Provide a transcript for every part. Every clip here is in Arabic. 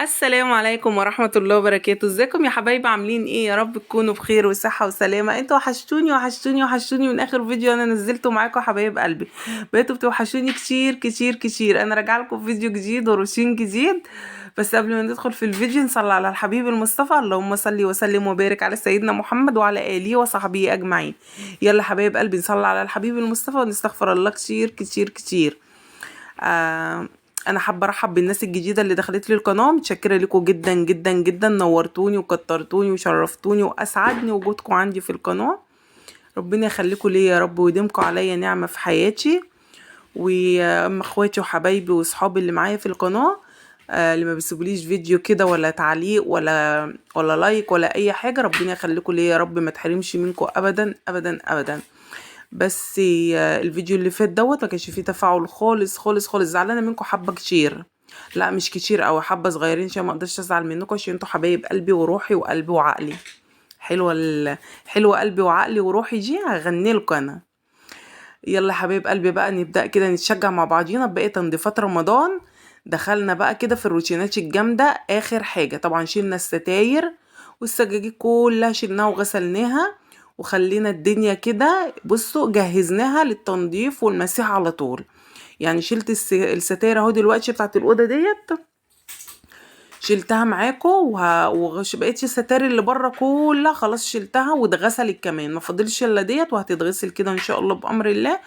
السلام عليكم ورحمة الله وبركاته. ازيكم يا حبايبي؟ عاملين ايه؟ يا رب تكونوا بخير وصحة وسلامة. انتوا وحشتوني وحشتوني وحشتوني من اخر فيديو انا نزلته معاكم يا حبايب قلبي. بقيتوا بتوحشوني كتير كتير كتير. انا راجعه لكم فيديو جديد وروتين جديد. بس قبل ما ندخل في الفيديو نصلي على الحبيب المصطفى. اللهم صل وسلم وبارك على سيدنا محمد وعلى اله وصحبه اجمعين. يلا حبايب قلبي نصلي على الحبيب المصطفى ونستغفر الله كتير كتير كتير. آه انا حابه ارحب بالناس الجديده اللي دخلت لي القناه. متشكره لكم جدا جدا جدا، نورتوني وكترتوني وشرفتوني واسعدني وجودكم عندي في القناه. ربنا يخليكم ليا يا رب ويديمكم عليا نعمه في حياتي. واما اخواتي وحبايبي واصحابي اللي معايا في القناه، اللي ما بيسيبوليش فيديو كده ولا تعليق ولا لايك ولا اي حاجه، ربنا يخليكم ليا يا رب، ما تحرمش منكم ابدا ابدا ابدا. بس الفيديو اللي فات دوت ما كانش فيه تفاعل خالص خالص خالص. زعلانه منكم حبه كتير، لا مش كتير او حبه صغيرين، عشان ما اقدرش ازعل منكم، عشان انتوا حبايب قلبي وروحي وقلبي وعقلي. حلوه قلبي وعقلي وروحي دي هغني لكم انا. يلا حبايب قلبي بقى نبدا كده نتشجع مع بعضينا بقيه تنظيفات رمضان. دخلنا بقى كده في الروتينات الجامده. اخر حاجه طبعا شيلنا الستاير والسجاجيد كلها، شيلناها وغسلناها وخلينا الدنيا كده. بصوا جهزناها للتنظيف والمسيح على طول. يعني شلت الستاير اهو دلوقتي بتاعت الاوضه ديت، شلتها معاكم بقيت الستاير اللي بره كلها خلاص شلتها واتغسلت كمان، ما فاضلش الا ديت وهتتغسل كده ان شاء الله بامر الله.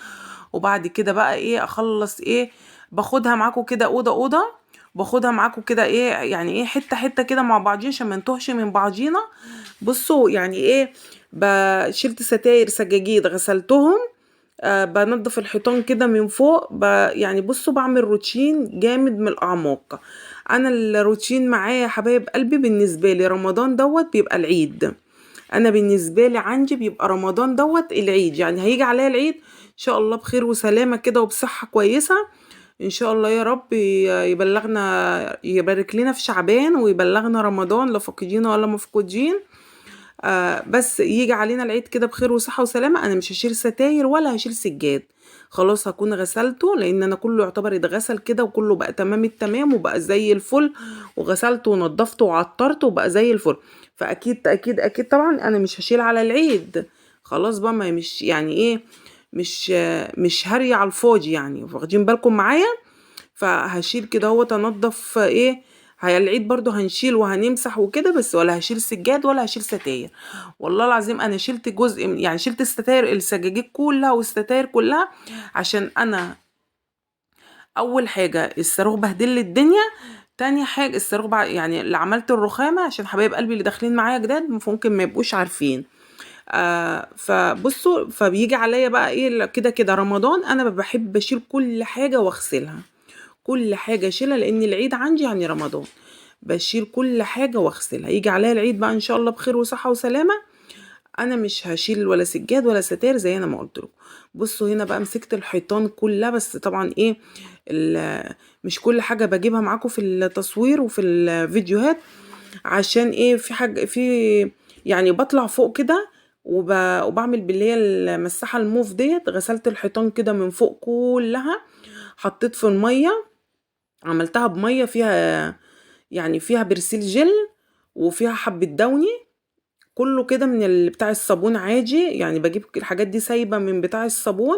وبعد كده بقى ايه اخلص ايه، باخدها معاكم كده اوضه اوضه، باخدها معاكم كده ايه يعني ايه حته حته كده مع بعضين عشان ما نتوهش من بعضينا. بصوا يعني ايه، شلت ستاير سجاجيد غسلتهم. بنضف الحيطان كده من فوق يعني بصوا بعمل روتين جامد من الاعماق. انا الروتين معايا يا حبايب قلبي بالنسبه لي رمضان دوت بيبقى العيد. انا بالنسبه لي عندي بيبقى رمضان دوت العيد، يعني هيجي عليا العيد ان شاء الله بخير وسلامه كده وبصحه كويسه. ان شاء الله يا رب يبلغنا، يبارك لنا في شعبان ويبلغنا رمضان لا فاقدين ولا مفقودين. بس يجي علينا العيد كده بخير وصحة وسلامة. انا مش هشيل ستاير ولا هشيل سجاد، خلاص هكون غسلته، لان انا كله يعتبر اتغسل كده وكله بقى تمام التمام وبقى زي الفل، وغسلته ونضفته وعطرته وبقى زي الفل. فاكيد اكيد اكيد طبعا انا مش هشيل على العيد. خلاص بقى ما مش يعني ايه، مش هري على الفاضي يعني، واخدين بالكم معايا. فهشيل كده هو تنضف ايه، هي العيد برضو هنشيل وهنمسح وكده، بس ولا هشيل سجاد ولا هشيل ستاير. والله العظيم انا شلت جزء يعني شلت الستاير السجاجيد كلها والستاير كلها، عشان انا اول حاجة الصاروخ بهدل لي الدنيا. تاني حاجة الصاروخ يعني اللي عملت الرخامة عشان حبايب قلبي اللي داخلين معايا جداد ممكن ما يبقوش عارفين. فبصوا فبيجي عليا بقى ايه كده كده رمضان انا بحب اشيل كل حاجة واغسلها. كل حاجة اشيلها لان العيد عندي يعني رمضان، بشيل كل حاجة واغسلها. يجي عليا العيد بقى ان شاء الله بخير وصحة وسلامة، انا مش هشيل ولا سجاد ولا ستاير زي انا ما قلت لكم. بصوا هنا بقى مسكت الحيطان كلها، بس طبعا ايه مش كل حاجة بجيبها معاكم في التصوير وفي الفيديوهات، عشان ايه في حاجة في يعني بطلع فوق كده وبعمل باللي هي المساحة الموف ديت. غسلت الحيطان كده من فوق كلها، حطيت في المية، عملتها بمية فيها يعني فيها برسيل جل وفيها حبة دوني، كله كده من بتاع الصابون عادي. يعني بجيب الحاجات دي سايبة من بتاع الصابون،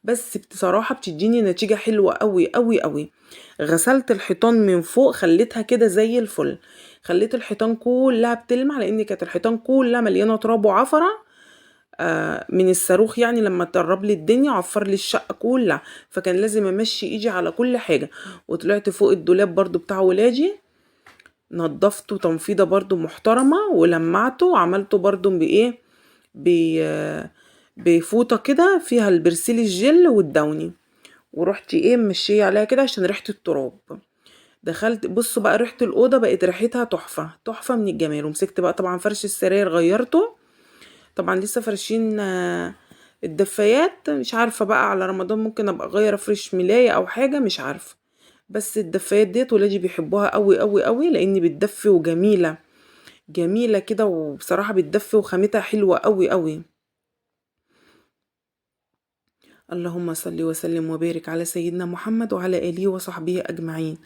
بس بصراحة بتديني نتيجة حلوة قوي قوي قوي. غسلت الحيطان من فوق خليتها كده زي الفل، خليت الحيطان كلها بتلمع لان كانت الحيطان كلها مليانة تراب وعفرة. من الصاروخ يعني لما تقرب لي الدنيا عفر لي الشقة كلها، فكان لازم امشي ايدي على كل حاجة. وطلعت فوق الدولاب برضو بتاع ولادي، نضفته تنفيضة برضو محترمة ولمعته وعملته برضو بايه، بفوطة كده فيها البرسيل الجل والدوني، ورحت ايه مشيه عليها كده عشان ريحة التراب. دخلت بصوا بقى ريحة الأوضة بقت ريحتها تحفة تحفة من الجمال. ومسكت بقى طبعا فرش السراير غيرته، طبعا لسه فرشين الدفايات. مش عارفة بقى على رمضان ممكن ابقى اغير افرش ملاية او حاجة مش عارفة. بس الدفايات ديت ولادي بيحبوها قوي قوي قوي لان بتدفي وجميلة، جميلة كده وبصراحة بتدفي وخامتها حلوة قوي قوي. اللهم صل وسلم وبارك على سيدنا محمد وعلى آله وصحبه أجمعين.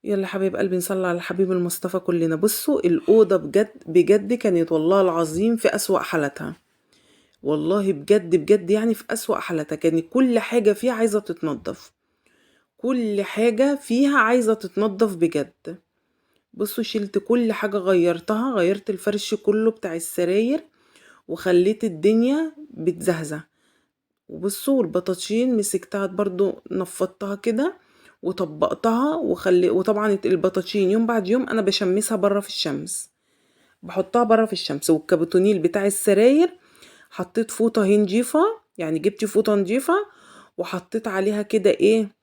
يلا حبايب قلبي نصلي على الحبيب المصطفى كلنا. بصوا الأوضة بجد بجد كانت والله العظيم في أسوأ حالتها، والله بجد بجد يعني في أسوأ حالتها. كانت كل حاجة فيها عايزة تتنضف، كل حاجة فيها عايزة تتنضف بجد. بصوا شلت كل حاجة، غيرتها، غيرت الفرش كله بتاع السراير وخليت الدنيا بتزهزه. وبصوا البطاطين مسكتها برضو نفضتها كده وطبقتها وطبعا البطاطين يوم بعد يوم انا بشمسها بره في الشمس، بحطها بره في الشمس. والكابوتونيل بتاع السراير حطيت فوطة نضيفة، يعني جبت فوطة نضيفة وحطيت عليها كده ايه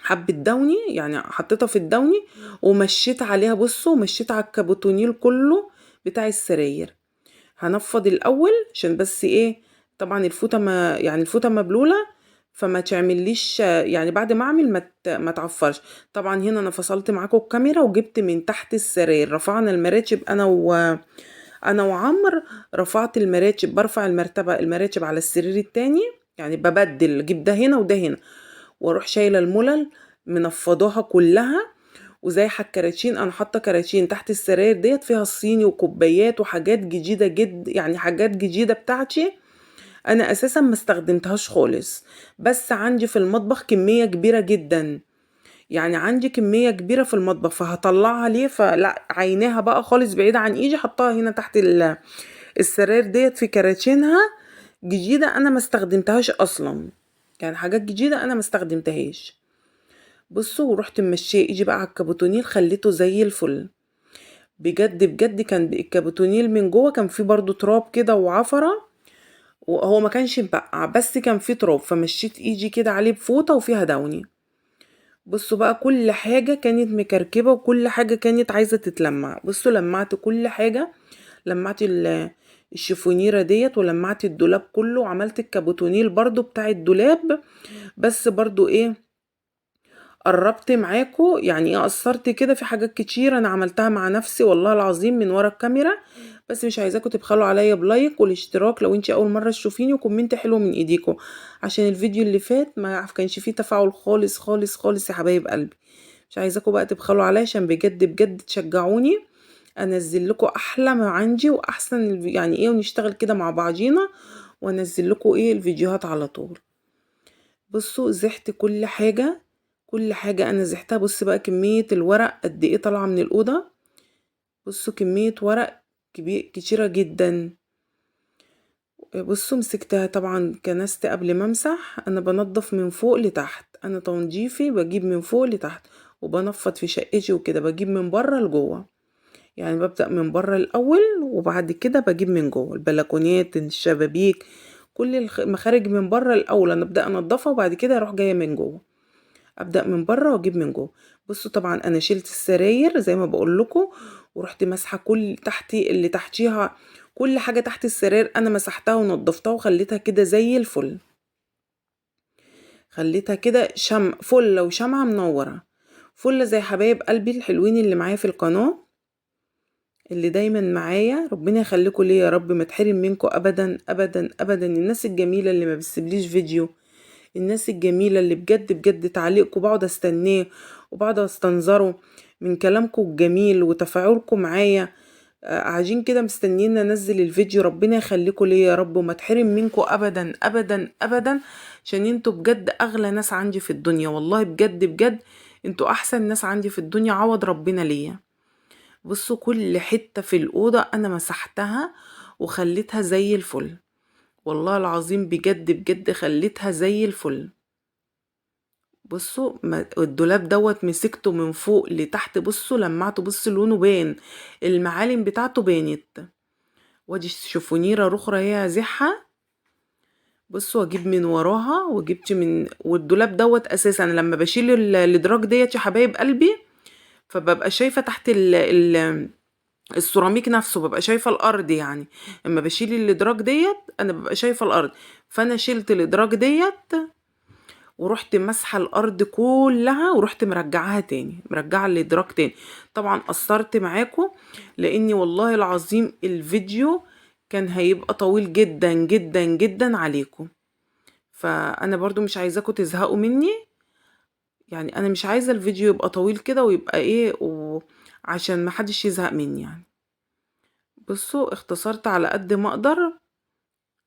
حبة دوني، يعني حطيتها في الدوني ومشيت عليها. بصوا مشيت على الكابوتونيل كله بتاع السراير. هنفض الاول عشان بس ايه، طبعا الفوطه ما يعني الفوطه مبلوله فما تعمليش، يعني بعد ما اعمل ما تعفرش. طبعا هنا انا فصلت معاكم الكاميرا وجبت من تحت السراير، رفعنا المراتب انا وعمر. رفعت المراتب، برفع المراتب على السرير التاني، يعني ببدل اجيب ده هنا وده هنا، واروح شايله الملل منفضاها كلها. وزي الكراتين انا حاطه كراتين تحت السراير ديت فيها الصيني وكوبايات وحاجات جديده جد، يعني حاجات جديده بتاعتي انا اساسا ما استخدمتهاش خالص. بس عندي في المطبخ كميه كبيره جدا، يعني عندي كميه كبيره في المطبخ فهطلعها ليه، فلا عيناها بقى خالص بعيده عن ايدي، حطها هنا تحت السراير ديت في كراتينها جديده انا ما استخدمتهاش اصلا، يعني حاجات جديده انا ما استخدمتهاش. بصوا ورحت ممشيه ايدي بقى على الكابوتونيل خليته زي الفل. بجد بجد كان الكابوتونيل من جوه كان فيه برضو تراب كده وعفرة، وهو ما كانش مبقع بس كان فيه تراب، فمشيت ايدي كده عليه بفوطة وفيها دوني. بصوا بقى كل حاجة كانت مكركبة وكل حاجة كانت عايزة تتلمع. بصوا لمعت كل حاجة، لمعت الشفونيرة ديت ولمعت الدولاب كله وعملت الكابوتونيل برضو بتاع الدولاب. بس برضو ايه قربت معاكو، يعني ايه قصرت كده في حاجات كتير انا عملتها مع نفسي والله العظيم من ورا الكاميرا. بس مش عايزاكم تبخلوا عليا بلايك والاشتراك لو انتي اول مره تشوفيني، وكومنت حلو من ايديكم عشان الفيديو اللي فات ما كانش فيه تفاعل خالص خالص خالص يا حبايب قلبي. مش عايزاكم بقى تبخلوا عليا عشان بجد بجد تشجعوني انزل لكم احلى ما عندي واحسن يعني ايه، ونشتغل كده مع بعضينا وانزل لكم ايه الفيديوهات على طول. بصوا زحت كل حاجة، كل حاجة انا زحتها. بص بقى كمية الورق قد ايه طالعة من الأوضة، بصوا كمية ورق كتيرة جدا. بصوا مسكتها طبعا كنست قبل ما امسح، انا بنضف من فوق لتحت، انا تنظيفي بجيب من فوق لتحت وبنفض في شقتي وكده، بجيب من بره لجوه، يعني ببدأ من بره الاول وبعد كده بجيب من جوه البلكونات الشبابيك كل المخارج من بره الاول، انا ابدا انضفها وبعد كده اروح جايه من جوه، ابدا من بره واجيب من جوه. بصوا طبعا انا شلت السراير زي ما بقول لكم ورحت مسحه كل تحتي اللي تحتيها، كل حاجه تحت السراير انا مسحتها ونضفتها وخليتها كده زي الفل، خليتها كده فله وشمعه منوره، فله زي حبايب قلبي الحلوين اللي معايا في القناه، اللي دايما معايا. ربنا يخليكم ليا يا رب، ما تحرم منكم ابدا ابدا ابدا. الناس الجميله اللي ما بتسيبليش فيديو، الناس الجميلة اللي بجد بجد تعليقكم بقعد استناه وبقعد استنظره من كلامكم الجميل وتفاعلكم معايا، قاعدين كده مستنيين انزل الفيديو. ربنا يخليكم ليا يا رب وما تحرم منكم ابدا ابدا ابدا، عشان انتوا بجد اغلى ناس عندي في الدنيا، والله بجد بجد انتوا احسن ناس عندي في الدنيا، عوض ربنا ليا. بصوا كل حتة في الأوضة انا مسحتها وخليتها زي الفل، والله العظيم بجد بجد خليتها زي الفل. بصوا الدولاب دوت مسكته من فوق لتحت، بصوا لمعته، بصوا لونه بان، المعالم بتاعته بانت. وادي الشفونيرة اخرى هي زحة، بصوا اجيب من وراها وجبت من، والدولاب دوت اساسا لما بشيل الادراج ديت يا حبايب قلبي فببقى شايفة تحت السيراميك نفسه، ببقى شايفة الارض، يعني اما بشيل الادراج ديت انا ببقى شايفة الارض. فانا شلت الادراج ديت ورحت مسحه الارض كلها ورحت مرجعاها تاني، مرجعه الادراك تاني. طبعا قصرت معاكم لاني والله العظيم الفيديو كان هيبقى طويل جدا جدا جدا عليكم، فانا برضو مش عايزاكم تزهقوا مني. يعني انا مش عايزة الفيديو يبقى طويل كده ويبقى ايه عشان محدش يزهق مني يعني. بصوا اختصرت على قد ما اقدر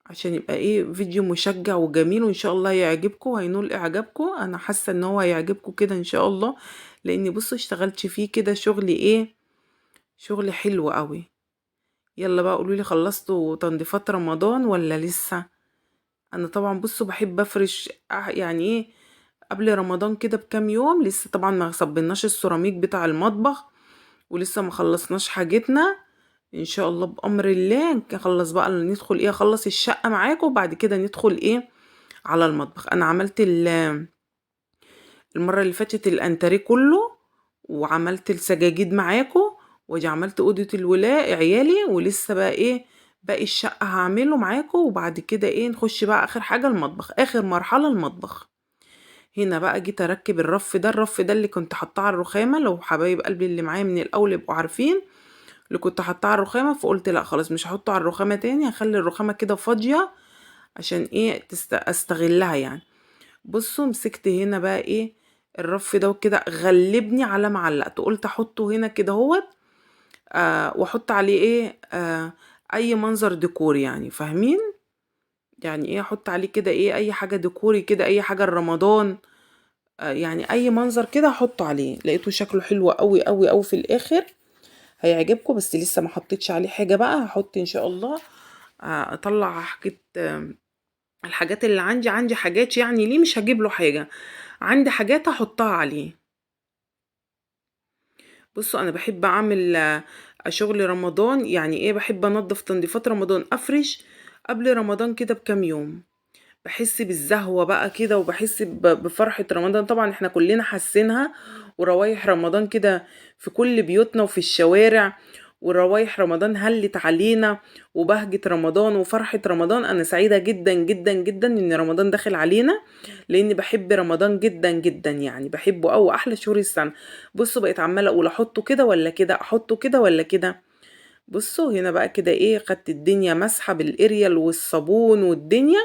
عشان يبقى ايه فيديو مشجع وجميل، وان شاء الله يعجبكم وهينول اعجابكم. انا حاسة ان هو هيعجبكم كده ان شاء الله، لاني بصوا اشتغلت فيه كده شغل ايه، شغل حلو قوي. يلا بقى قولولي خلصتوا تنظيفات رمضان ولا لسه؟ انا طبعا بصوا بحب افرش يعني ايه قبل رمضان كده بكام يوم. لسه طبعا ما صبناش السيراميك بتاع المطبخ ولسه ما خلصناش حاجتنا. ان شاء الله بامر الله نخلص بقى، ندخل ايه اخلص الشقة معاكم وبعد كده ندخل ايه على المطبخ. انا عملت المرة اللي فاتت الانتريه كله، وعملت السجاجيد معاكم، ودي عملت اوضة الولاء عيالي، ولسه بقى ايه باقي الشقة هعمله معاكم. وبعد كده ايه نخش بقى اخر حاجة المطبخ، اخر مرحلة المطبخ. هنا بقى جيت اركب الرف ده اللي كنت حاطاه على الرخامة. لو حبايب قلبي اللي معايا من الاول يبقوا عارفين اللي كنت حاطاه على الرخامة، فقلت لا خلاص مش هحطه على الرخامة تاني، هخلي الرخامة كده فاضية عشان ايه استغلها يعني. بصوا مسكت هنا بقى ايه الرف ده وكده غلبني على ما علقته، قلت احطه هنا كده هوت واحط عليه ايه اي منظر ديكوري يعني، فاهمين يعني ايه احط عليه كده ايه اي حاجة ديكوري كده، اي حاجة رمضان يعني اي منظر كده احطه عليه. لقيته شكله حلو قوي قوي قوي في الاخر، هيعجبكم. بس لسه ما حطيتش عليه حاجة بقى، هحط ان شاء الله اطلع حاجة الحاجات اللي عندي حاجات يعني ليه مش هجيب له حاجة، عندي حاجات هحطها عليه. بصوا انا بحب اعمل شغل رمضان يعني ايه، بحب انضف تنظيفات رمضان، افرش قبل رمضان كده بكام يوم. بحس بالزهوة بقى كده وبحس بفرحة رمضان. طبعا احنا كلنا حاسينها، وروايح رمضان كده في كل بيوتنا وفي الشوارع، وروايح رمضان هلت علينا، وبهجة رمضان وفرحة رمضان. انا سعيدة جدا جدا جدا ان رمضان داخل علينا، لاني بحب رمضان جدا جدا يعني بحبه اوي، احلى شهور السنة. بصوا بقيت عمالة اقول احطه كده ولا كده، احطه كده ولا كده. بصوا هنا بقى كده ايه خدت الدنيا مسحة بالاريال والصابون والدنيا،